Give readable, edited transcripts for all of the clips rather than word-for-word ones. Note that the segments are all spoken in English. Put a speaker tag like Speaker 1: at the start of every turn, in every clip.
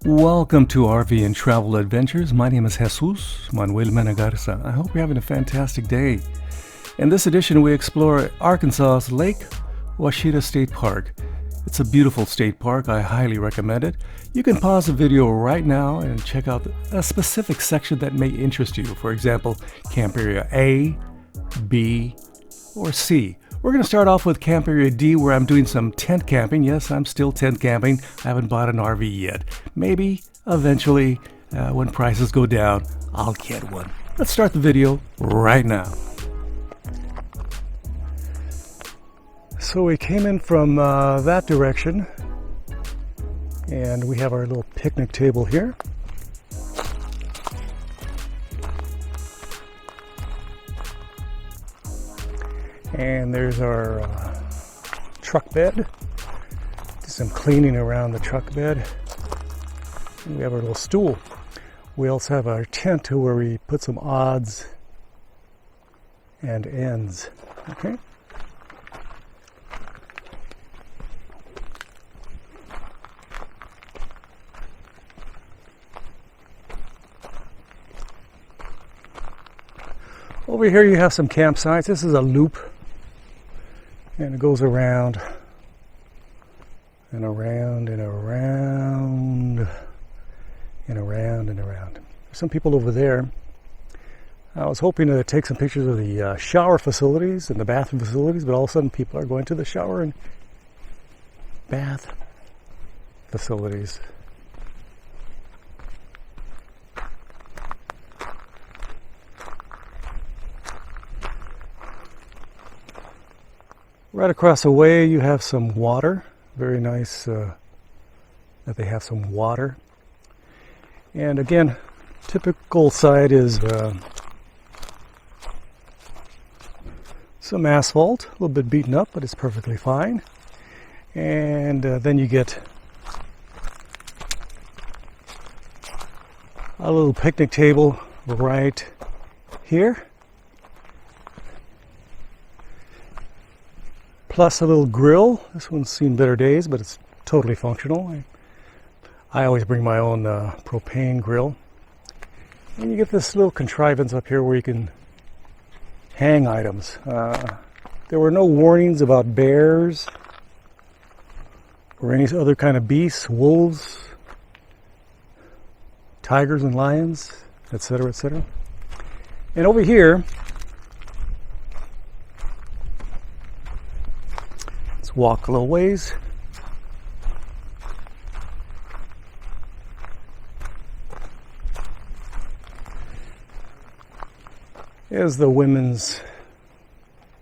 Speaker 1: Welcome to RV and Travel Adventures. My name is Jesus Manuel Menegarza. I hope you're having a fantastic day. In this edition, we explore Arkansas's Lake Ouachita State Park. It's a beautiful state park. I highly recommend it. You can pause the video right now and check out a specific section that may interest you. For example, Camp Area A, B, or C. We're going to start off with Camp Area D, where I'm doing some tent camping. Yes, I'm still tent camping. I haven't bought an RV yet. Maybe, eventually, when prices go down, I'll get one. Let's start the video right now. So we came in from that direction, and we have our little picnic table here. And there's our truck bed. Do some cleaning around the truck bed. And we have our little stool. We also have our tent where we put some odds and ends. Okay. Over here you have some campsites. This is a loop. And it goes around and around and around and around and around. There's some people over there. I was hoping to take some pictures of the shower facilities and the bathroom facilities, but all of a sudden people are going to the shower and bath facilities. Right across the way you have some water. Very nice that they have some water. And again, typical side is some asphalt, a little bit beaten up, but it's perfectly fine. And then you get a little picnic table right here. Plus a little grill. This one's seen better days, but it's totally functional. I always bring my own propane grill. And you get this little contrivance up here where you can hang items. There were no warnings about bears or any other kind of beasts, wolves, tigers and lions, etc., etc. And over here, walk a little ways. Is the women's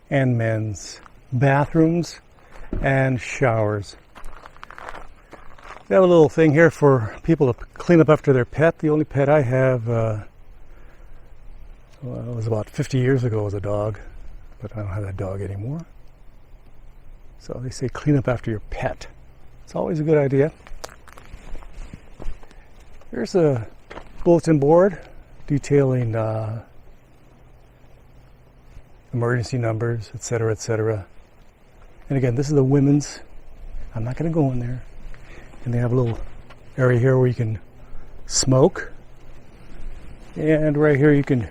Speaker 1: and men's bathrooms and showers. They have a little thing here for people to clean up after their pet. The only pet I have was about 50 years ago, was a dog, but I don't have that dog anymore. So they say clean up after your pet. It's always a good idea. Here's a bulletin board detailing emergency numbers, etc., etc. And again, this is the women's. I'm not going to go in there. And they have a little area here where you can smoke. And right here you can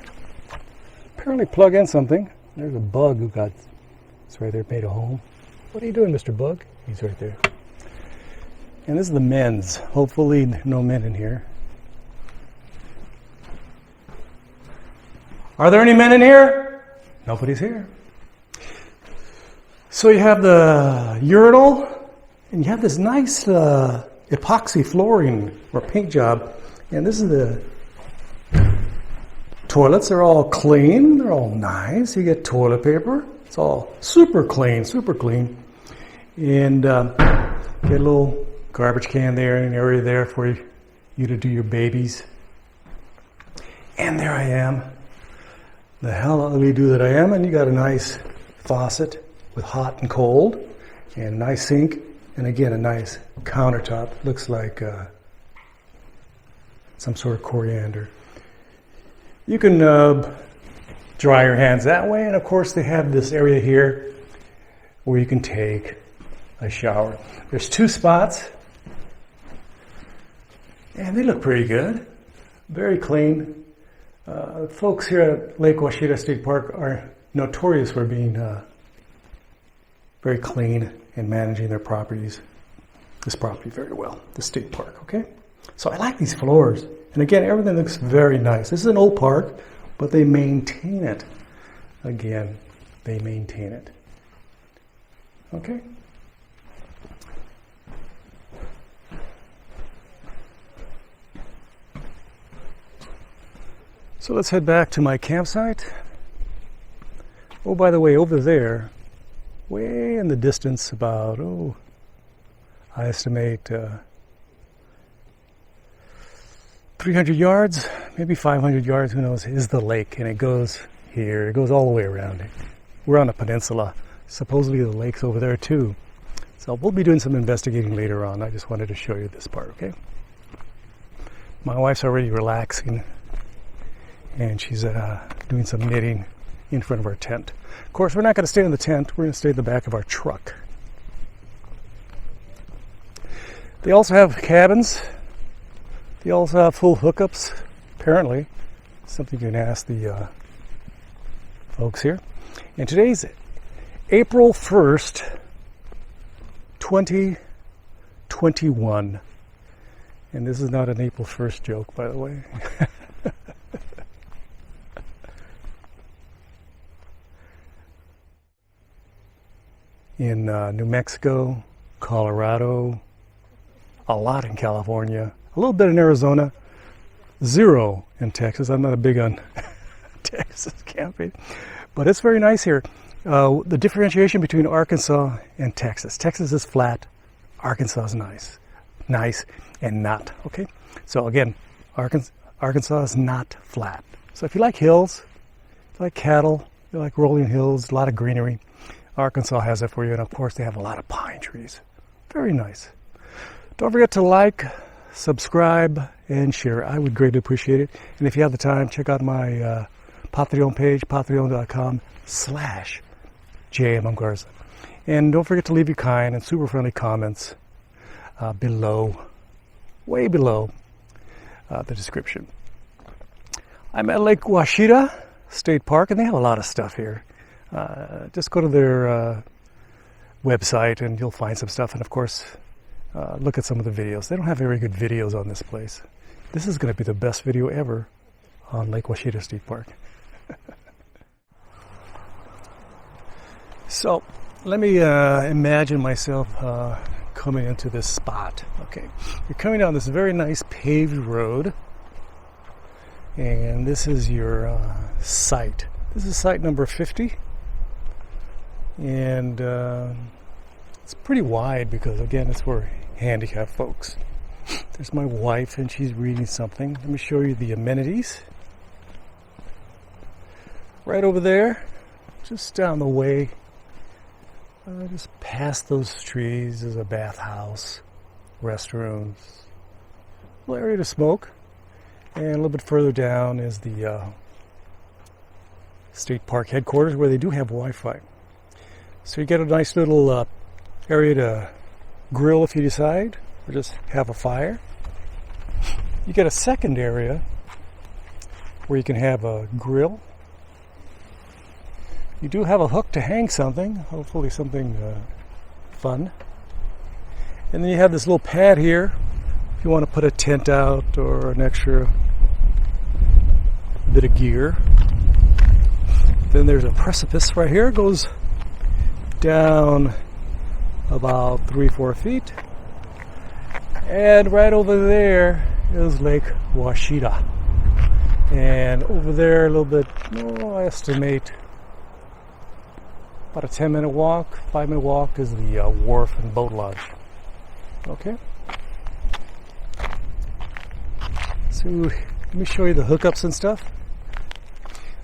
Speaker 1: apparently plug in something. There's a bug who got, it's right there, made a home. What are you doing, Mr. Bug? He's right there. And this is the men's. Hopefully no men in here. Are there any men in here? Nobody's here. So you have the urinal, and you have this nice epoxy flooring or paint job. And this is the toilets. Are all clean. They're all nice. You get toilet paper. It's all super clean, super clean. And get a little garbage can there, an area there for you to do your babies. And there I am, the Haloview that I am, and you got a nice faucet with hot and cold, and a nice sink, and again a nice countertop. Looks like some sort of coriander. You can dry your hands that way, and of course they have this area here where you can take a shower. There's two spots And they look pretty good. Very clean. Folks here at Lake Ouachita State Park are notorious for being very clean and managing their properties. This property very well, the state park, okay? So I like these floors. And again, everything looks very nice. This is an old park, but they maintain it. Again, they maintain it. Okay? So let's head back to my campsite. Oh, by the way, over there, way in the distance, about, I estimate 300 yards, maybe 500 yards, who knows, is the lake. And it goes here, it goes all the way around it. We're on a peninsula. Supposedly the lake's over there too. So we'll be doing some investigating later on. I just wanted to show you this part, okay? My wife's already relaxing, and she's doing some knitting in front of our tent. Of course, we're not going to stay in the tent. We're going to stay in the back of our truck. They also have cabins. They also have full hookups, apparently. Something you can ask the folks here. And today's April 1st, 2021. And this is not an April 1st joke, by the way. In New Mexico, Colorado, a lot in California, a little bit in Arizona, 0 in Texas. I'm not a big on Texas camping, but it's very nice here. The differentiation between Arkansas and Texas. Texas is flat, Arkansas is nice and not, okay? So again, Arkansas is not flat. So if you like hills, if you like cattle, you like rolling hills, a lot of greenery, Arkansas has it for you. And of course, they have a lot of pine trees. Very nice. Don't forget to like, subscribe, and share. I would greatly appreciate it. And if you have the time, check out my Patreon page, patreon.com/JMMGarza. And don't forget to leave your kind and super friendly comments below, way below the description. I'm at Lake Ouachita State Park, and they have a lot of stuff here. Just go to their website and you'll find some stuff. And of course, look at some of the videos. They don't have very good videos on this place. This is going to be the best video ever on Lake Ouachita State Park. So let me imagine myself coming into this spot. Okay, you're coming down this very nice paved road, and this is your site. This is site number 50, and it's pretty wide because, again, it's for handicapped folks. There's my wife, and she's reading something. Let me show you the amenities. Right over there, just down the way, just past those trees, is a bathhouse, restrooms, a little area to smoke, and a little bit further down is the state park headquarters, where they do have Wi-Fi. So you get a nice little area to grill if you decide, or just have a fire. You get a second area where you can have a grill. You do have a hook to hang something, hopefully something fun. And then you have this little pad here if you want to put a tent out or an extra bit of gear. Then there's a precipice right here. It goes down about 3-4 feet. And right over there is Lake Ouachita. And over there a little bit, I estimate about a 10-minute walk, 5-minute walk is the wharf and boat lodge. Okay. So let me show you the hookups and stuff.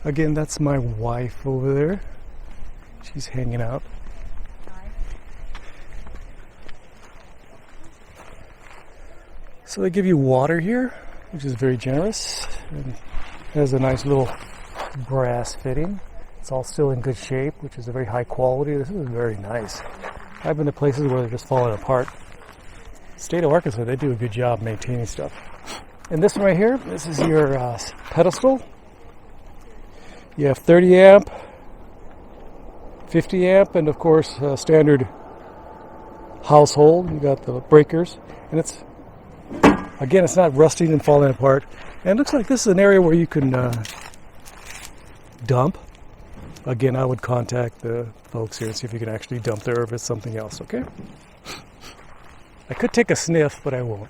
Speaker 1: Again, that's my wife over there. She's hanging out. So they give you water here, which is very generous. And has a nice little brass fitting. It's all still in good shape, which is a very high quality. This is very nice. I've been to places where they're just falling apart. State of Arkansas, they do a good job maintaining stuff. And this one right here, this is your pedestal. You have 30 amp, 50 amp, and of course standard household. You got the breakers, and it's not rusting and falling apart. And it looks like this is an area where you can dump. Again, I would contact the folks here and see if you can actually dump there or if it's something else, okay? I could take a sniff, but I won't.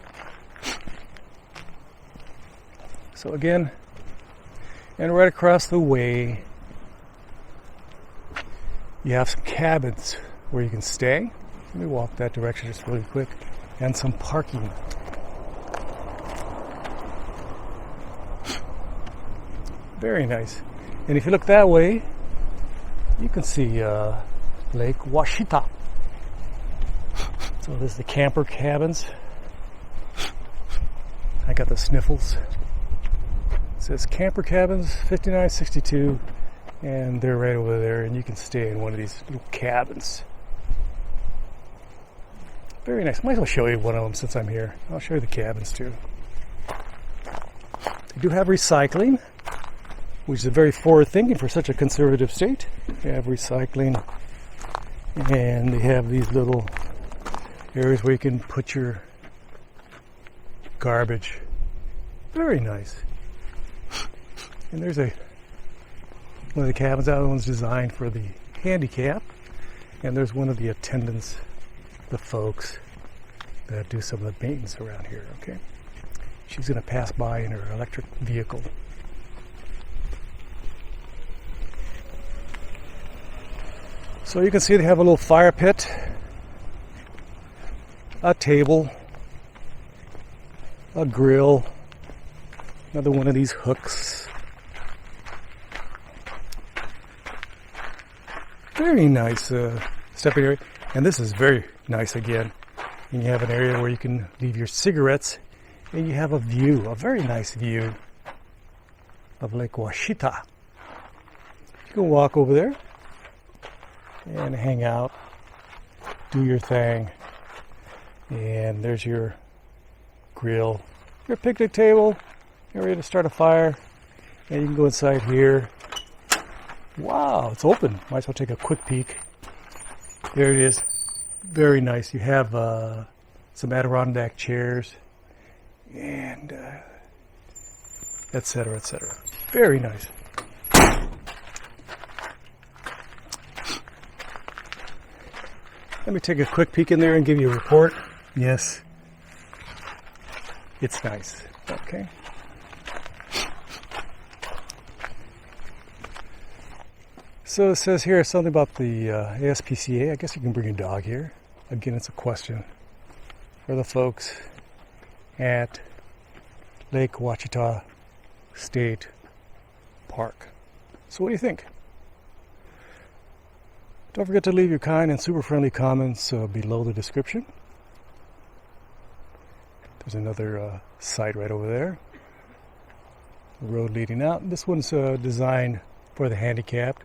Speaker 1: So again, and right across the way, you have some cabins where you can stay. Let me walk that direction just really quick. And some parking. Very nice. And if you look that way, you can see Lake Ouachita. So this is the camper cabins. I got the sniffles. It says camper cabins 5962, and they're right over there, and you can stay in one of these little cabins. Very nice. Might as well show you one of them since I'm here. I'll show you the cabins too. They do have recycling, which is very forward thinking for such a conservative state. They have recycling, and they have these little areas where you can put your garbage. Very nice. And there's one of the cabins. That one's designed for the handicap, and there's one of the attendants, the folks that do some of the maintenance around here. Okay, she's going to pass by in her electric vehicle. So you can see they have a little fire pit, a table, a grill, another one of these hooks. Very nice stepping area. And this is very nice again. And you have an area where you can leave your cigarettes, and you have a view, a very nice view of Lake Ouachita. You can walk over there and hang out, do your thing. And there's your grill, your picnic table, area to start a fire. And you can go inside here. Wow, it's open. Might as well take a quick peek. There it is. Very nice. You have some Adirondack chairs and etc., etc. Very nice. Let me take a quick peek in there and give you a report. Yes, it's nice. Okay. So it says here something about the ASPCA. I guess you can bring your dog here. Again, it's a question for the folks at Lake Ouachita State Park. So what do you think? Don't forget to leave your kind and super friendly comments below the description. There's another site right over there. Road leading out. This one's designed for the handicapped.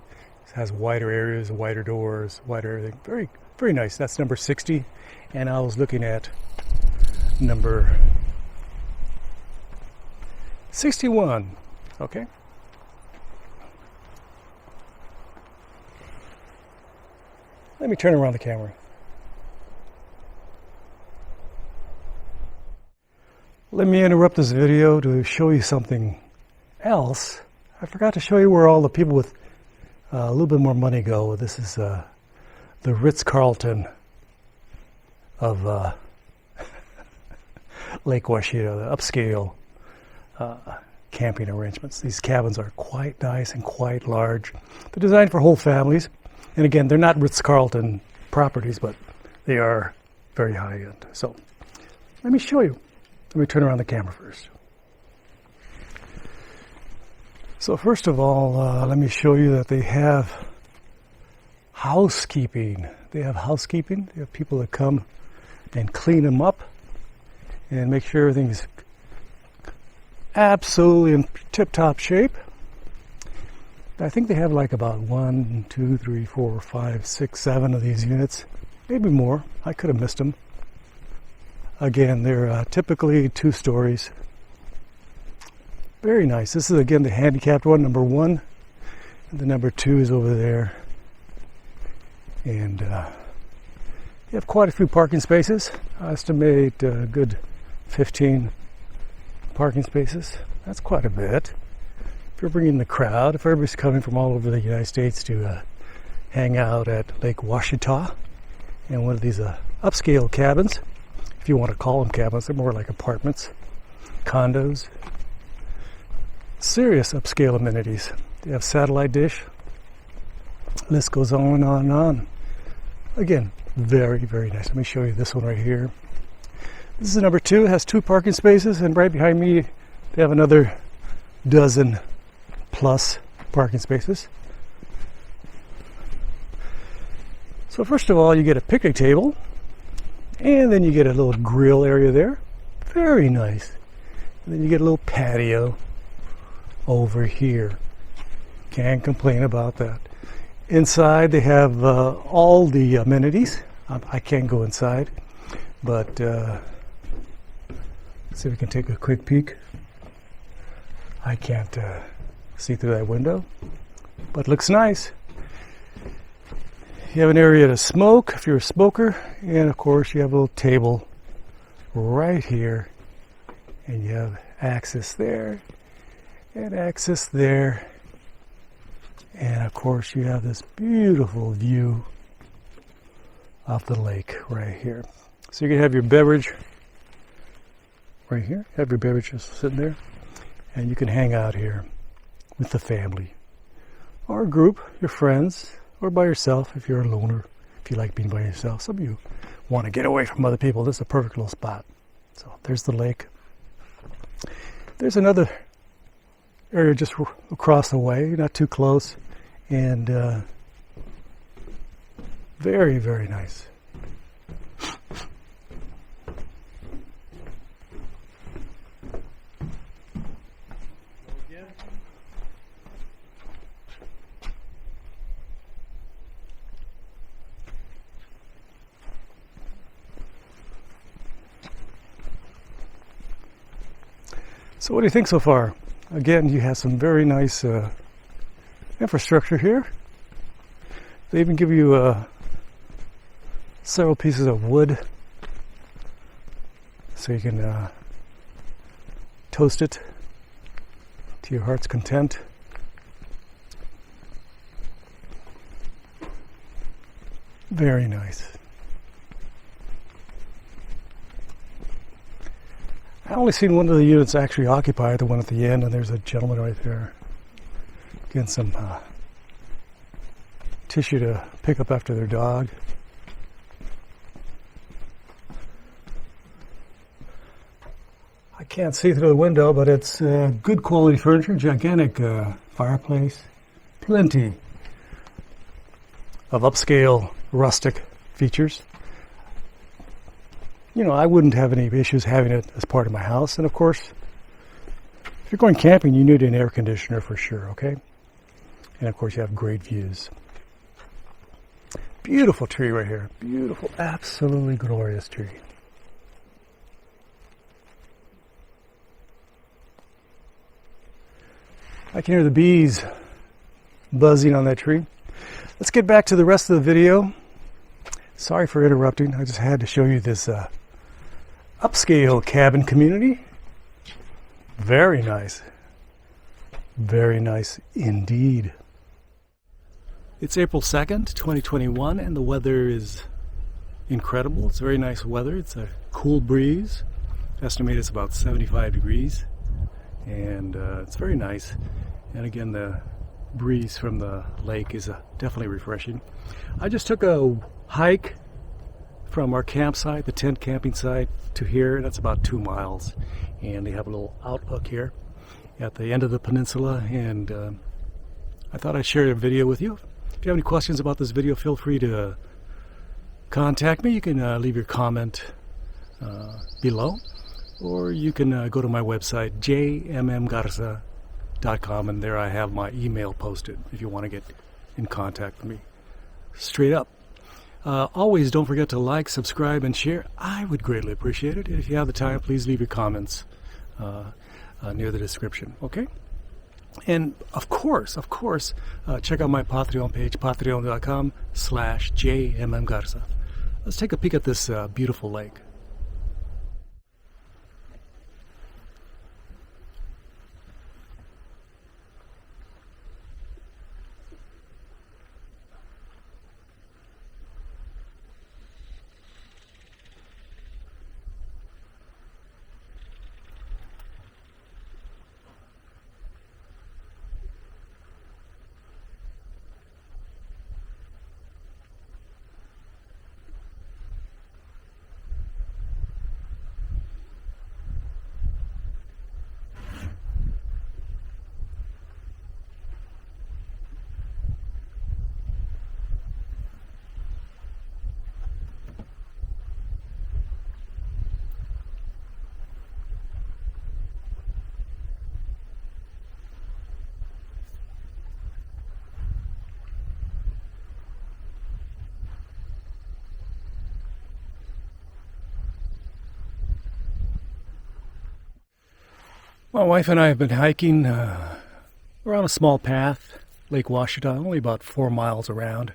Speaker 1: It has wider areas, wider doors, wider everything. Very, very nice. That's number 60. And I was looking at number 61. Okay. Let me turn around the camera. Let me interrupt this video to show you something else. I forgot to show you where all the people with a little bit more money go. This is the Ritz-Carlton of Lake Ouachita, the upscale camping arrangements. These cabins are quite nice and quite large. They're designed for whole families. And again, they're not Ritz-Carlton properties, but they are very high-end. So let me show you. Let me turn around the camera first. So first of all, let me show you that they have housekeeping. They have housekeeping. They have people that come and clean them up and make sure everything's absolutely in tip-top shape. I think they have like about 1, 2, 3, 4, 5, 6, 7 of these units. Maybe more. I could have missed them. Again, they're typically 2 stories. Very nice. This is again the handicapped one, number 1. And the number 2 is over there. And you have quite a few parking spaces. I estimate a good 15 parking spaces. That's quite a bit. If you're bringing the crowd, if everybody's coming from all over the United States to hang out at Lake Ouachita in one of these upscale cabins, if you want to call them cabins, they're more like apartments, condos. Serious upscale amenities. They have satellite dish. List goes on and on and on. Again, very, very nice. Let me show you this one right here. This is number 2. It has 2 parking spaces, and right behind me they have another dozen plus parking spaces. So first of all, you get a picnic table, and then you get a little grill area there. Very nice. And then you get a little patio over here. Can't complain about that. Inside they have all the amenities. I can't go inside, but let's see if we can take a quick peek. I can't see through that window, but it looks nice. You have an area to smoke if you're a smoker, and of course you have a little table right here, and you have access there and access there, and of course you have this beautiful view of the lake right here. So you can have your beverage right here, have your beverage just sitting there, and you can hang out here with the family or a group, your friends, or by yourself if you're a loner, if you like being by yourself. Some of you want to get away from other people. This is a perfect little spot. So there's the lake. There's another area just across the way, not too close, and very, very nice. So what do you think so far? Again, you have some very nice infrastructure here. They even give you several pieces of wood so you can toast it to your heart's content. Very nice. I only seen one of the units actually occupied, the one at the end, and there's a gentleman right there getting some tissue to pick up after their dog. I can't see through the window, but it's good quality furniture, gigantic fireplace, plenty of upscale rustic features. You know, I wouldn't have any issues having it as part of my house. And of course, if you're going camping, you need an air conditioner for sure, okay? And of course, you have great views. Beautiful tree right here. Beautiful, absolutely glorious tree. I can hear the bees buzzing on that tree. Let's get back to the rest of the video. Sorry for interrupting. I just had to show you this upscale cabin community. Very nice. Very nice indeed. It's April 2nd, 2021, and the weather is incredible. It's very nice weather. It's a cool breeze. Estimated it's about 75 degrees. And it's very nice. And again, the breeze from the lake is definitely refreshing. I just took a hike from our campsite, the tent camping site, to here. That's about 2 miles. And they have a little outlook here at the end of the peninsula. And I thought I'd share a video with you. If you have any questions about this video, feel free to contact me. You can leave your comment below. Or you can go to my website, jmmgarza.com, and there I have my email posted if you want to get in contact with me straight up. Always don't forget to like, subscribe, and share. I would greatly appreciate it. And if you have the time, please leave your comments near the description, okay? And of course, check out my Patreon page, patreon.com/JMMGarza. Let's take a peek at this beautiful lake. My wife and I have been hiking. We're on a small path, Lake Ouachita, only about 4 miles around,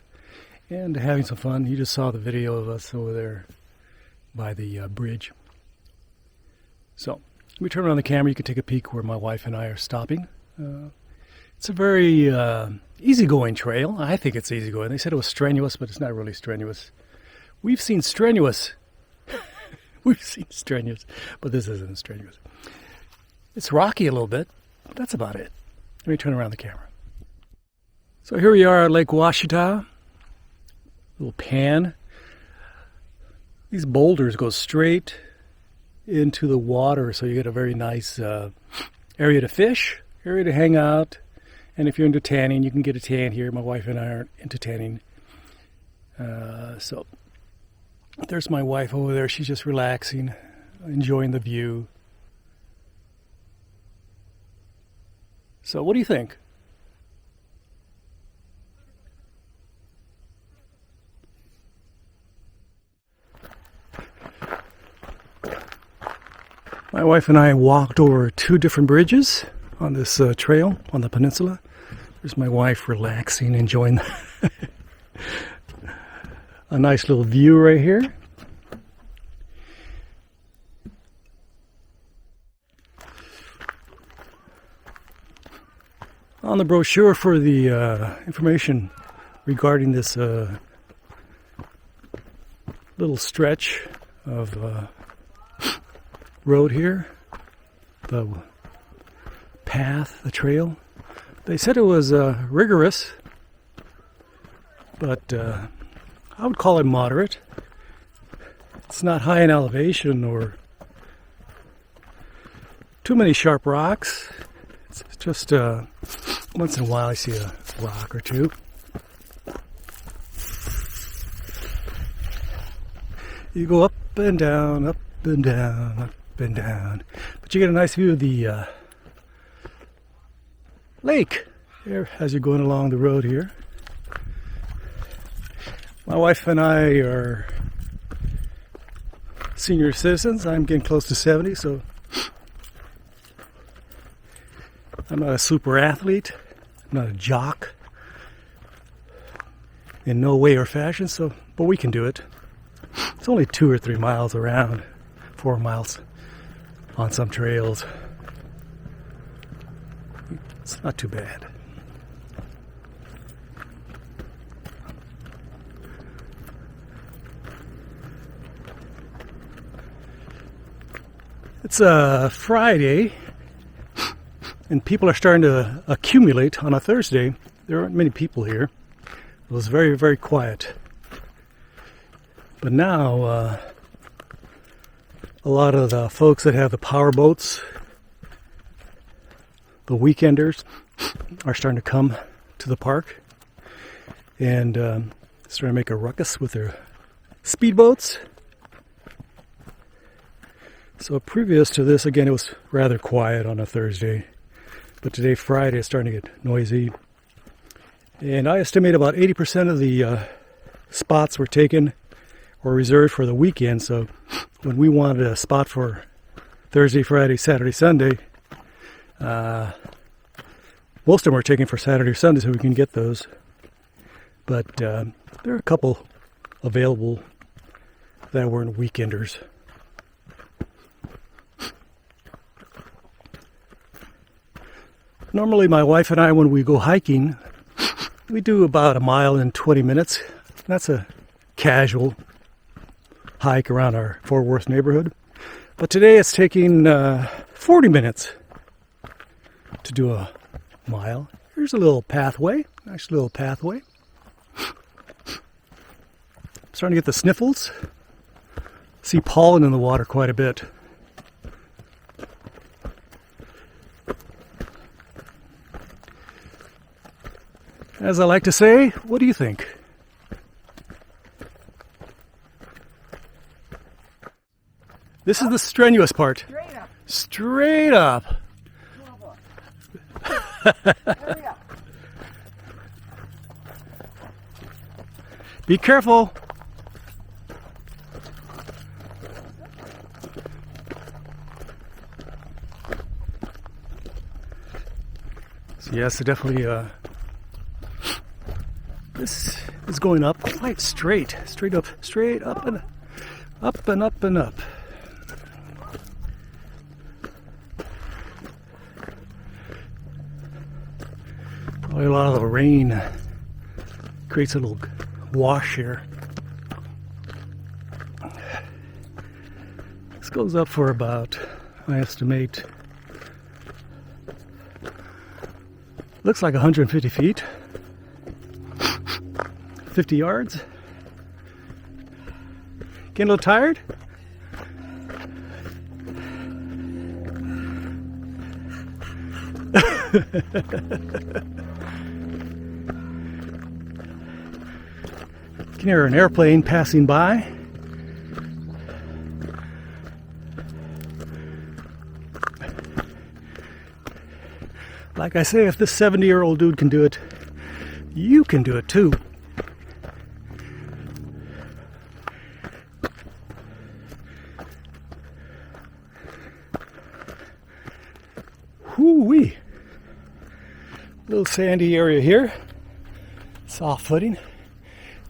Speaker 1: and having some fun. You just saw the video of us over there by the bridge. So, let me turn around the camera. You can take a peek where my wife and I are stopping. It's a very easygoing trail. I think it's easygoing. They said it was strenuous, but it's not really strenuous. We've seen strenuous. We've seen strenuous, but this isn't strenuous. It's rocky a little bit, but that's about it. Let me turn around the camera. So here we are at Lake Ouachita. Little pan. These boulders go straight into the water, so you get a very nice area to fish, area to hang out. And if you're into tanning, you can get a tan here. My wife and I aren't into tanning. So there's my wife over there. She's just relaxing, enjoying the view. So what do you think? My wife and I walked over 2 different bridges on this trail on the peninsula. There's my wife relaxing, enjoying a nice little view right here. On the brochure for the information regarding this little stretch of road here, the path, the trail, they said it was rigorous, but I would call it moderate. It's not high in elevation or too many sharp rocks. It's just once in a while I see a rock or two. You go up and down, up and down, up and down. But you get a nice view of the lake here as you're going along the road here. My wife and I are senior citizens. I'm getting close to 70, so I'm not a super athlete. I'm not a jock in no way or fashion, so but we can do it. It's only 2 or 3 miles around, 4 miles on some trails. It's not too bad. It's a Friday, and people are starting to accumulate on a Thursday. There aren't many people here. It was very, very quiet. But now, a lot of the folks that have the power boats, the weekenders, are starting to come to the park and starting to make a ruckus with their speedboats. So previous to this, again, it was rather quiet on a Thursday. But today, Friday, it's starting to get noisy. And I estimate about 80% of the spots were taken or reserved for the weekend. So when we wanted a spot for Thursday, Friday, Saturday, Sunday, most of them are taken for Saturday or Sunday, so we can get those. But there are a couple available that weren't weekenders. Normally my wife and I, when we go hiking, we do about 1 mile in 20 minutes. That's a casual hike around our Fort Worth neighborhood. But today it's taking 40 minutes to do a mile. Here's a little pathway, nice little pathway. Starting to get the sniffles. See pollen in the water quite a bit. As I like to say, what do you think? This is the strenuous part.
Speaker 2: Straight up.
Speaker 1: Straight up.
Speaker 2: Hurry up.
Speaker 1: Be careful. So yes, definitely this is going up quite straight up and up and up and up. Probably a lot of the rain creates a little wash here. This goes up for about, I estimate, looks like 150 feet. 50 yards. Getting a little tired? You can hear an airplane passing by. Like I say, if this 70-year-old dude can do it, you can do it too. Whoo-wee. Little sandy area here. Soft footing.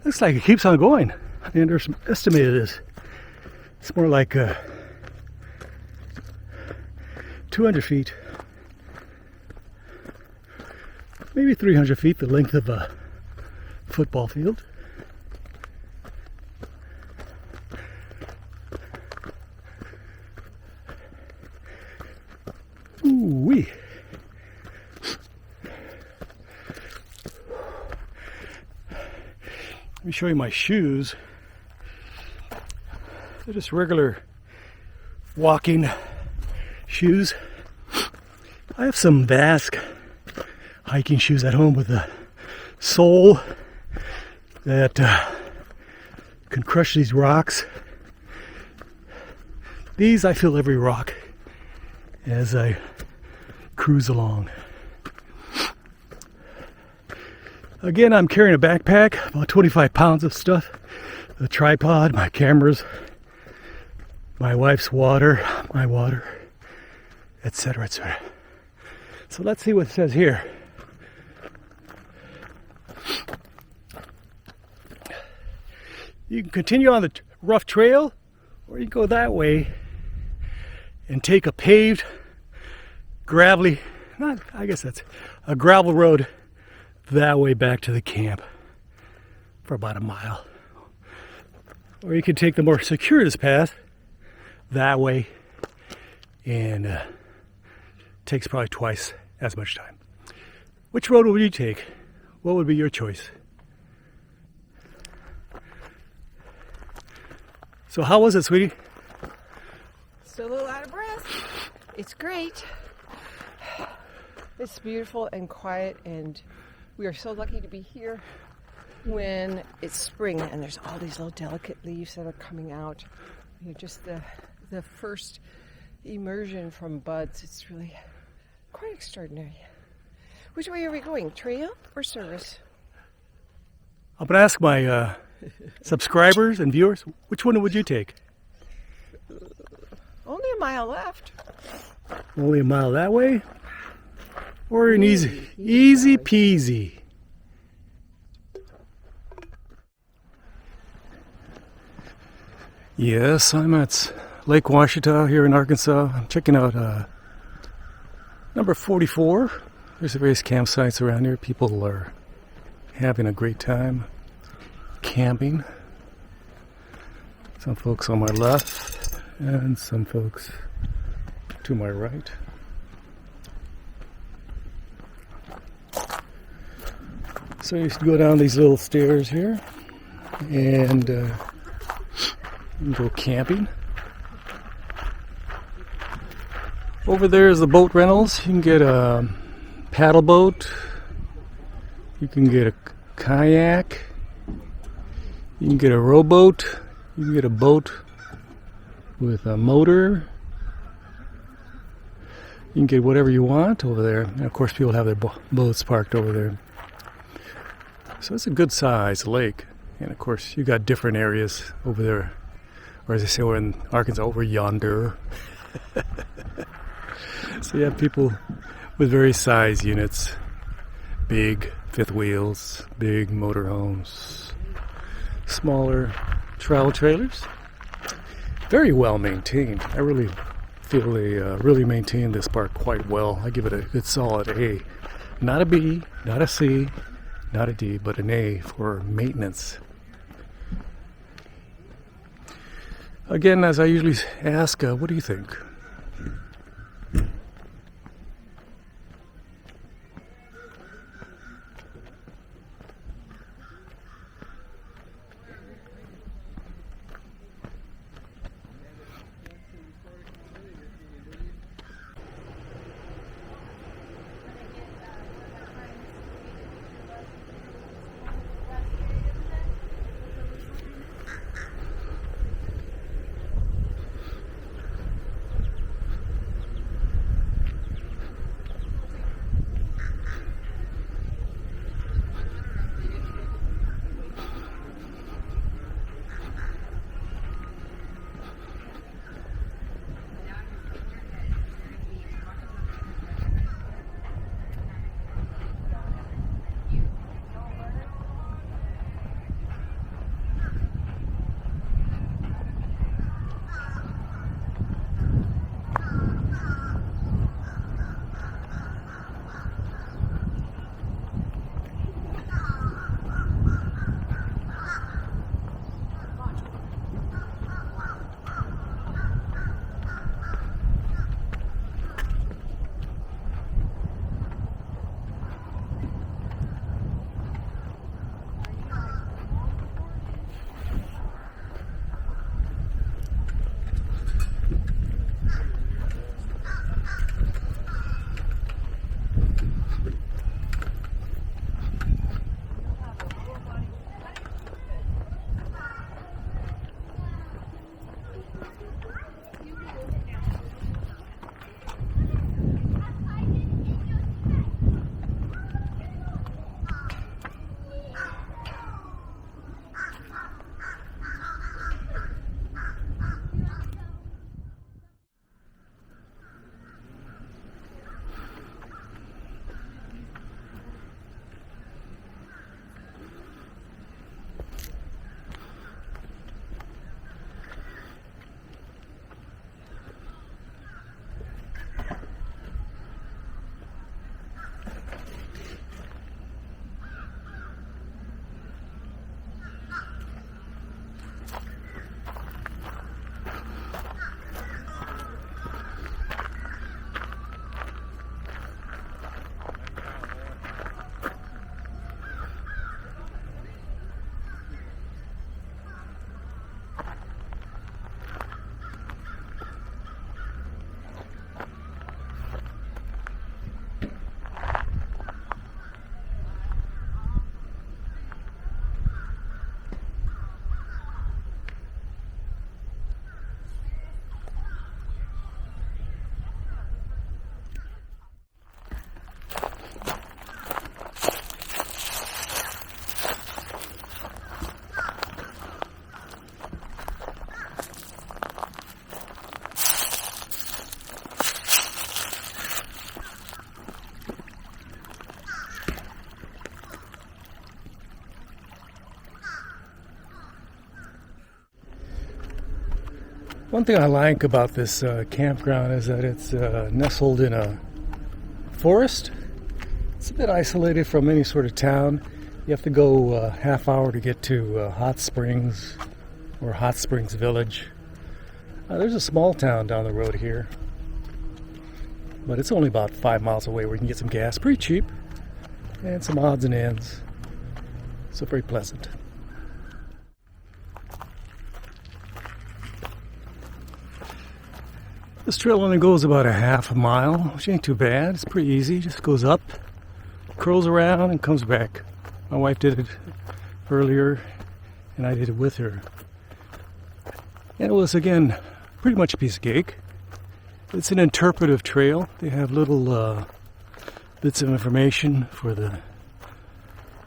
Speaker 1: Looks like it keeps on going. I underestimated this. It's more like 200 feet. Maybe 300 feet, the length of a football field. Ooh-wee. Let me show you my shoes. They're just regular walking shoes. I have some Vask hiking shoes at home with a sole that can crush these rocks. These, I feel every rock as I cruise along. Again, I'm carrying a backpack, about 25 pounds of stuff. A tripod, my cameras, my wife's water, my water, etc., etc. So let's see what it says here. You can continue on the rough trail, or you can go that way and take a paved, gravelly, I guess that's a gravel road that way back to the camp for about 1 mile. Or you can take the more circuitous path that way, and takes probably twice as much time. Which road would you take? What would be your choice? So how was it, sweetie?
Speaker 2: Still a little out of breath. It's great. It's beautiful and quiet, and we are so lucky to be here when it's spring and there's all these little delicate leaves that are coming out. You know, just the first immersion from buds. It's really quite extraordinary. Which way are we going? Trail or service?
Speaker 1: I'm going to ask my subscribers and viewers, which one would you take?
Speaker 2: Only a mile left.
Speaker 1: Only a mile that way? Or an easy peasy? Yes, I'm at Lake Ouachita here in Arkansas. I'm checking out number 44. There's various campsites around here. People are having a great time camping. Some folks on my left and some folks to my right. So I used to go down these little stairs here and go camping. Over there is the boat rentals. You can get a paddle boat. You can get a kayak. You can get a rowboat. You can get a boat with a motor. You can get whatever you want over there. And of course, people have their boats parked over there. So it's a good size lake. And of course, you got different areas over there. Or as they say, we're in Arkansas, over yonder. So you have people with various size units. Big fifth wheels, big motorhomes, smaller travel trailers. Very well maintained. I really feel they really maintained this park quite well. I give it a good solid A. Not a B, not a C, not a D, but an A for maintenance. Again, as I usually ask, what do you think? One thing I like about this campground is that it's nestled in a forest. It's a bit isolated from any sort of town. You have to go a half hour to get to Hot Springs or Hot Springs Village. There's a small town down the road here, but it's only about 5 miles away where you can get some gas pretty cheap and some odds and ends. So very pleasant. This trail only goes about a half a mile, which ain't too bad. It's pretty easy. It just goes up, curls around, and comes back. My wife did it earlier, and I did it with her. And it was, again, pretty much a piece of cake. It's an interpretive trail. They have little bits of information for the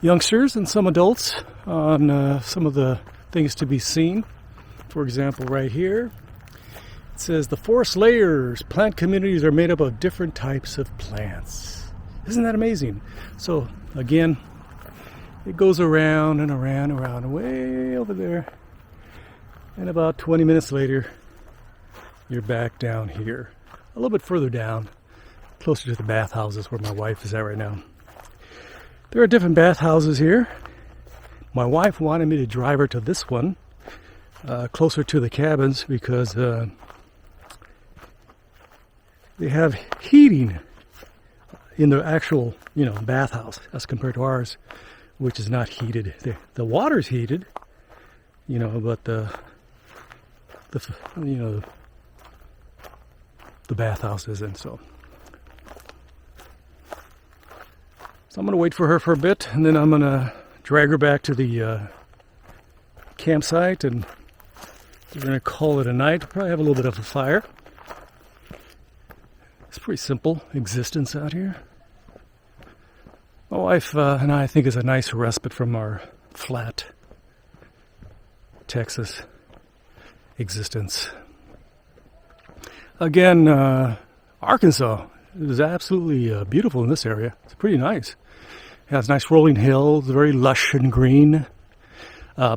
Speaker 1: youngsters and some adults on some of the things to be seen. For example, right here, it says the forest layers, plant communities are made up of different types of plants. Isn't that amazing? So again, it goes around and around and around, way over there. And about 20 minutes later, you're back down here. A little bit further down, closer to the bathhouses where my wife is at right now. There are different bathhouses here. My wife wanted me to drive her to this one, closer to the cabins, because they have heating in the actual, bathhouse as compared to ours, which is not heated. The water's heated, but the bathhouse isn't. So I'm gonna wait for her for a bit, and then I'm gonna drag her back to the campsite, and we're gonna call it a night. Probably have a little bit of a fire. It's pretty simple existence out here. My wife and I think is a nice respite from our flat Texas existence. Again, Arkansas is absolutely beautiful in this area. It's pretty nice. It has nice rolling hills, very lush and green.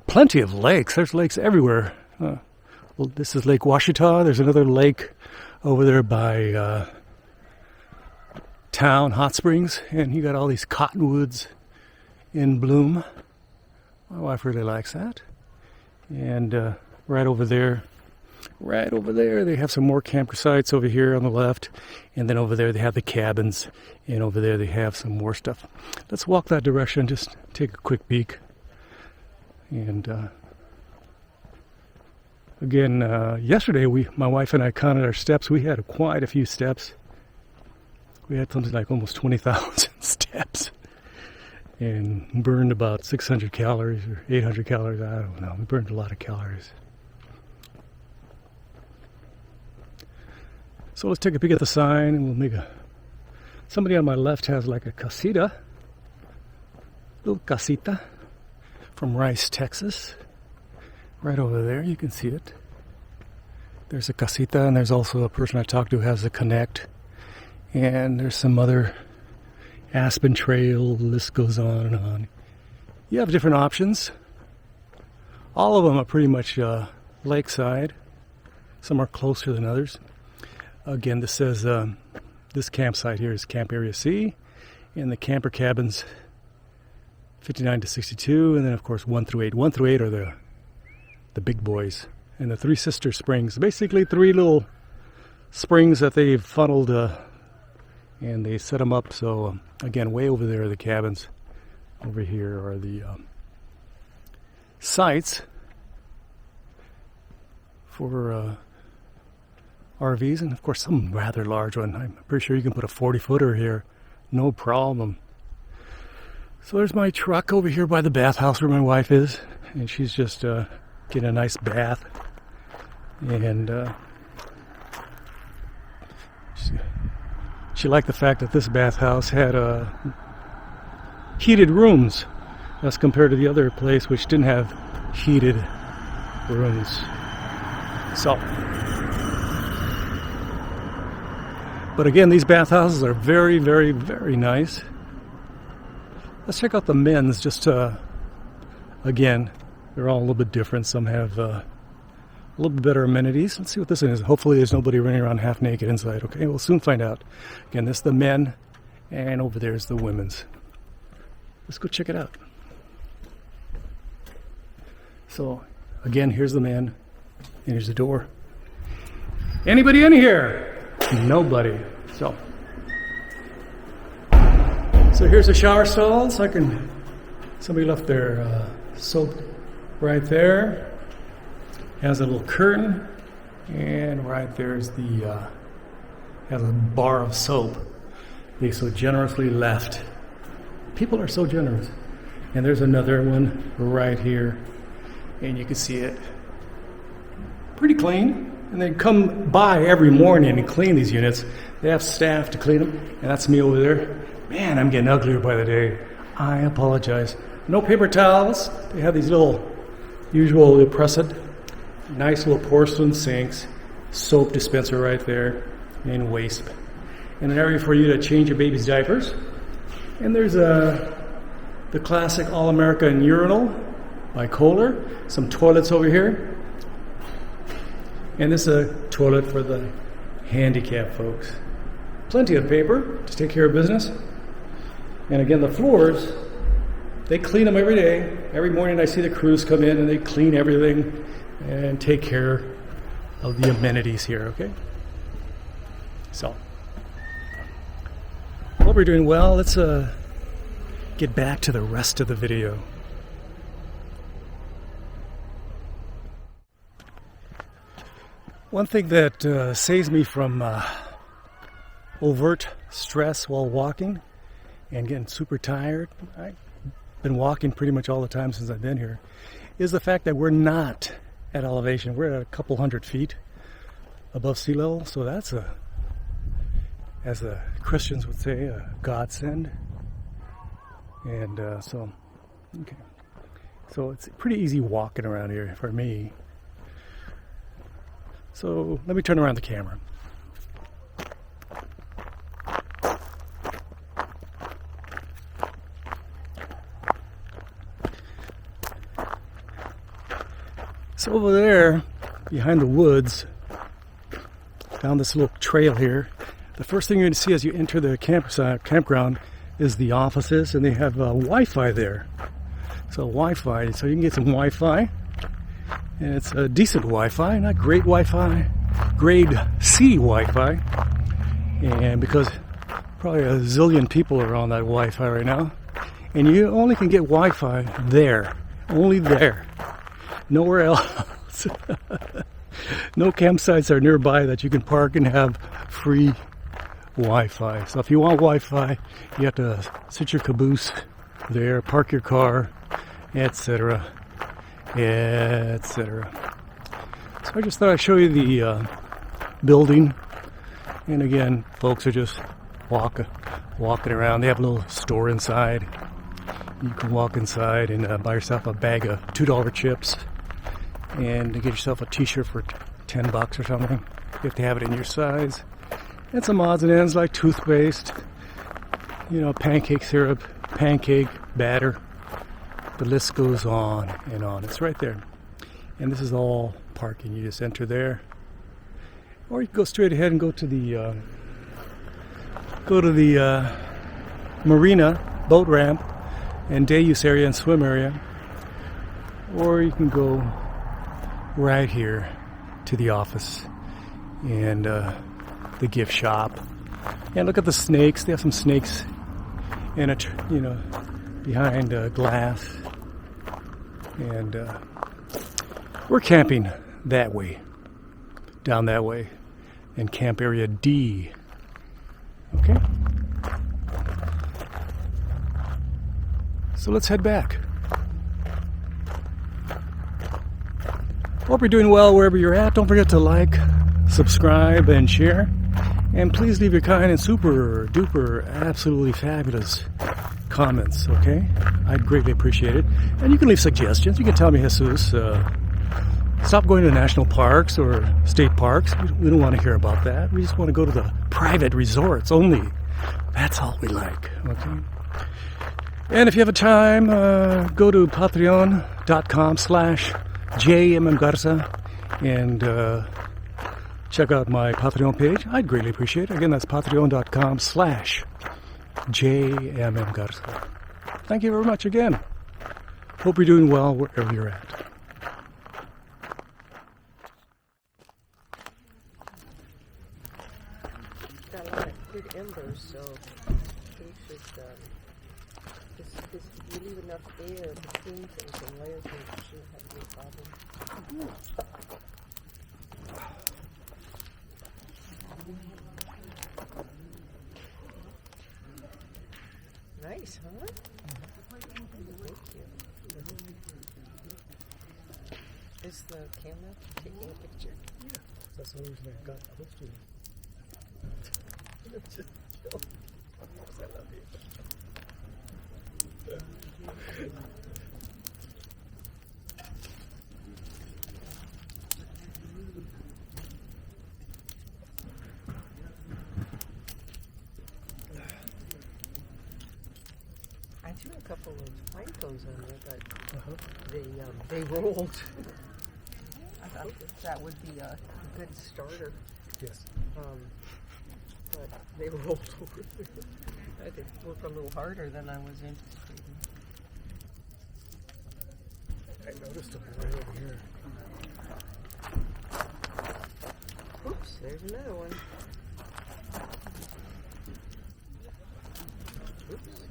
Speaker 1: Plenty of lakes. There's lakes everywhere. Well, this is Lake Ouachita. There's another lake over there by town, Hot Springs, and you got all these cottonwoods in bloom. My wife really likes that. And right over there, they have some more campsites over here on the left, and then over there they have the cabins, and over there they have some more stuff. Let's walk that direction, just take a quick peek. And again, yesterday my wife and I counted our steps. We had quite a few steps. We had something like almost 20,000 steps and burned about 600 calories or 800 calories. I don't know. We burned a lot of calories. So let's take a peek at the sign, and we'll make somebody on my left has like a casita, little casita from Rice, Texas. Right over there, you can see it. There's a casita, and there's also a person I talked to who has a connect. And there's some other Aspen Trail, the list goes on and on. You have different options. All of them are pretty much lakeside. Some are closer than others. Again, this says this campsite here is Camp Area C, and the camper cabins 59 to 62, and then of course 1 through 8. 1 through 8 are the big boys, and the Three Sister Springs, basically 3 little springs that they've funneled, and they set them up. So again, way over there are the cabins. Over here are the sites for RVs, and of course some rather large one. I'm pretty sure you can put a 40-footer here, no problem. So there's my truck over here by the bathhouse where my wife is, and she's just getting a nice bath. And she liked the fact that this bathhouse had heated rooms as compared to the other place, which didn't have heated rooms. So, but again, these bathhouses are very, very, very nice. Let's check out the men's. Just again, they're all a little bit different. Some have little bit better amenities. Let's see what this is. Hopefully there's nobody running around half naked inside. Okay, we'll soon find out. Again, this is the men, and over there is the women's. Let's go check it out. So, again, here's the men, and here's the door. Anybody in here? Nobody. So here's the shower stalls. Somebody left their soap right there. Has a little curtain, and right there's has a bar of soap they so generously left. People are so generous. And there's another one right here, and you can see it. Pretty clean. And they come by every morning and clean these units. They have staff to clean them, and that's me over there. Man, I'm getting uglier by the day. I apologize. No paper towels. They have these little usual pressed, nice little porcelain sinks, soap dispenser right there, and waste. And an area for you to change your baby's diapers. And there's the classic All-American urinal by Kohler. Some toilets over here. And this is a toilet for the handicapped folks. Plenty of paper to take care of business. And again, the floors, they clean them every day. Every morning I see the crews come in and they clean everything and take care of the amenities here, okay? So, hope we're doing well. Let's get back to the rest of the video. One thing that saves me from overt stress while walking and getting super tired, I've been walking pretty much all the time since I've been here, is the fact that we're not at elevation. We're at a couple hundred feet above sea level, so that's as the Christians would say, a godsend. And so it's pretty easy walking around here for me. So let me turn around the camera. So over there, behind the woods, down this little trail here, the first thing you're going to see as you enter the campground is the offices, and they have Wi-Fi there. So Wi-Fi, so you can get some Wi-Fi. And it's a decent Wi-Fi, not great Wi-Fi, grade C Wi-Fi. And because probably a zillion people are on that Wi-Fi right now, and you only can get Wi-Fi there, only there, nowhere else. No campsites are nearby that you can park and have free Wi-Fi. So if you want Wi-Fi, you have to sit your caboose there, park your car, etc. etc. So I just thought I'd show you the building. And again, folks are just walking around. They have a little store inside. You can walk inside and buy yourself a bag of $2 chips and get yourself a T-shirt for $10 or something. You have to have it in your size. And some odds and ends like toothpaste, pancake syrup, pancake batter. The list goes on and on. It's right there. And this is all parking. You just enter there. Or you can go straight ahead and go to the marina, boat ramp, and day use area and swim area. Or you can go right here to the office and the gift shop. And look at the snakes. They have some snakes in behind glass. And we're camping that way, down that way, in camp area D. Okay? So let's head back. Hope you're doing well wherever you're at. Don't forget to like, subscribe, and share. And please leave your kind and super duper absolutely fabulous comments, okay? I'd greatly appreciate it. And you can leave suggestions. You can tell me, Jesus, stop going to national parks or state parks. We don't want to hear about that. We just want to go to the private resorts only. That's all we like, okay? And if you have a time, go to patreon.com/JMMGarza and check out my Patreon page. I'd greatly appreciate it. Again, that's patreon.com/JMMGarza. Thank you very much again. Hope you're doing well wherever you're at.
Speaker 2: Got a lot of good embers, so they should just you leave enough air between things and layer things, you shouldn't have any problem. Nice, huh? Thank you. Is the camera taking a picture?
Speaker 1: Yeah, that's the only reason I got close to it. Just chill. I love you.
Speaker 2: I threw a couple of pine cones on there, but they rolled. I thought that would be a good starter.
Speaker 1: Yes.
Speaker 2: But they rolled over. I had to work a little harder than I was anticipating.
Speaker 1: I noticed them right over here.
Speaker 2: Oops, there's another one. Oops.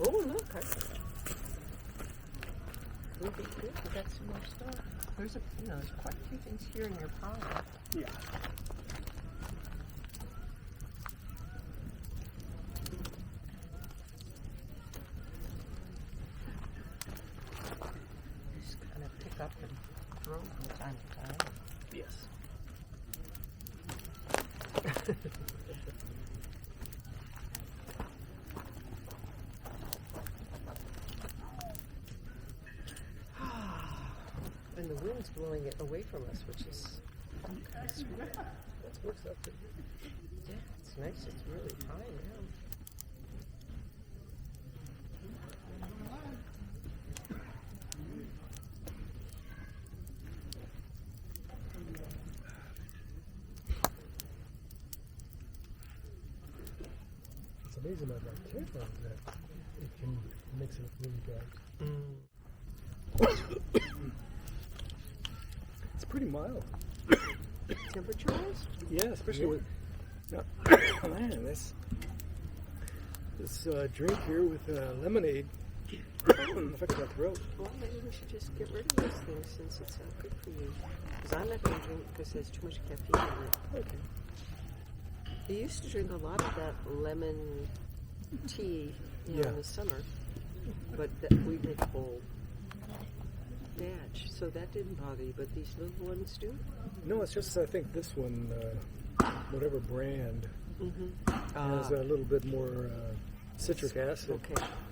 Speaker 2: Oh, look. We got some more stuff. There's there's quite a few things here in your pile.
Speaker 1: Yeah.
Speaker 2: Just kind of pick up and throw from time to time.
Speaker 1: Yes.
Speaker 2: And the wind's blowing it away from us, which is nice.
Speaker 1: That works out pretty good.
Speaker 2: Yeah, it's nice. It's really high now.
Speaker 1: It's amazing about that camera that it can mix it really bright. It's pretty mild.
Speaker 2: Temperature-wise?
Speaker 1: Yeah, especially with man, this drink here with lemonade affects my throat.
Speaker 2: Well, maybe we should just get rid of this thing since it's not good for you. Because I'm not going to drink because there's too much caffeine in it.
Speaker 1: Okay.
Speaker 2: I used to drink a lot of that lemon tea in the summer, but we make a whole batch, so that didn't bother you, but these little ones do?
Speaker 1: No, it's just I think this one, whatever brand, has a little bit more citric acid,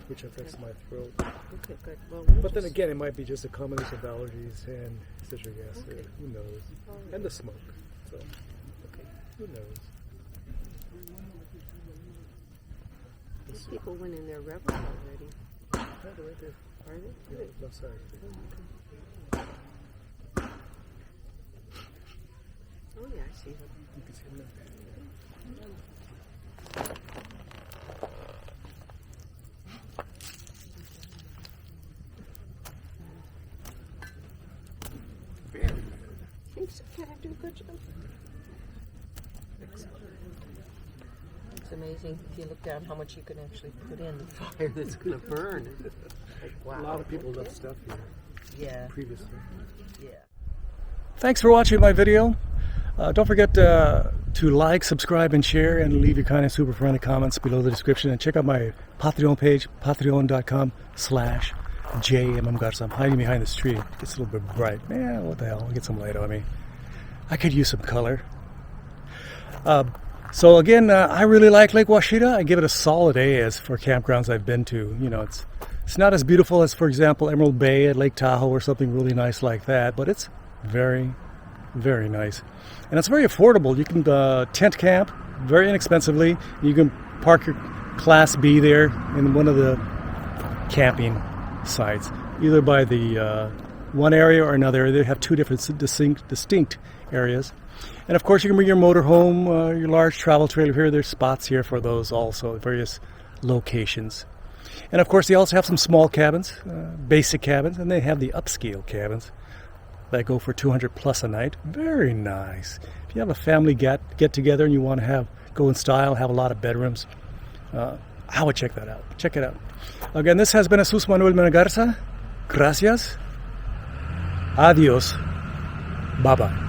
Speaker 1: which affects my throat.
Speaker 2: Okay, good. Well,
Speaker 1: but then again, it might be just a combination of allergies and citric acid. Who knows? And the smoke. So, who knows?
Speaker 2: These people went in their revel already.
Speaker 1: Yeah, they're right there.
Speaker 2: Are they?
Speaker 1: Yeah, no, sorry.
Speaker 2: Oh yeah, I see them.
Speaker 1: You can see them there.
Speaker 2: Very good. Think so? Can I do a good job? It's amazing if you look down how much you can actually put in the fire that's going to burn. Like, wow.
Speaker 1: A lot of people left stuff here.
Speaker 2: Yeah.
Speaker 1: Previously.
Speaker 2: Yeah.
Speaker 1: Thanks for watching my video. Don't forget to like, subscribe, and share, and leave your kind and super friendly comments below the description. And check out my Patreon page, patreon.com/JMMGarza. I'm hiding behind this tree. It's a little bit bright. Man, what the hell? I'll get some light on me. I could use some color. So again, I really like Lake Ouachita. I give it a solid A as for campgrounds I've been to. You know, it's not as beautiful as, for example, Emerald Bay at Lake Tahoe or something really nice like that, but it's very, very nice. And it's very affordable. You can tent camp very inexpensively. You can park your Class B there in one of the camping sites, either by the one area or another area. They have two different distinct areas. And of course, you can bring your motorhome, your large travel trailer here. There's spots here for those also, various locations. And of course, they also have some small cabins, basic cabins, and they have the upscale cabins that go for $200 plus a night. Very nice. If you have a family get together and you want to go in style, have a lot of bedrooms, I would check that out. Check it out. Again, this has been Jesus Manuel Mena Garza. Gracias. Adios. Bye-bye.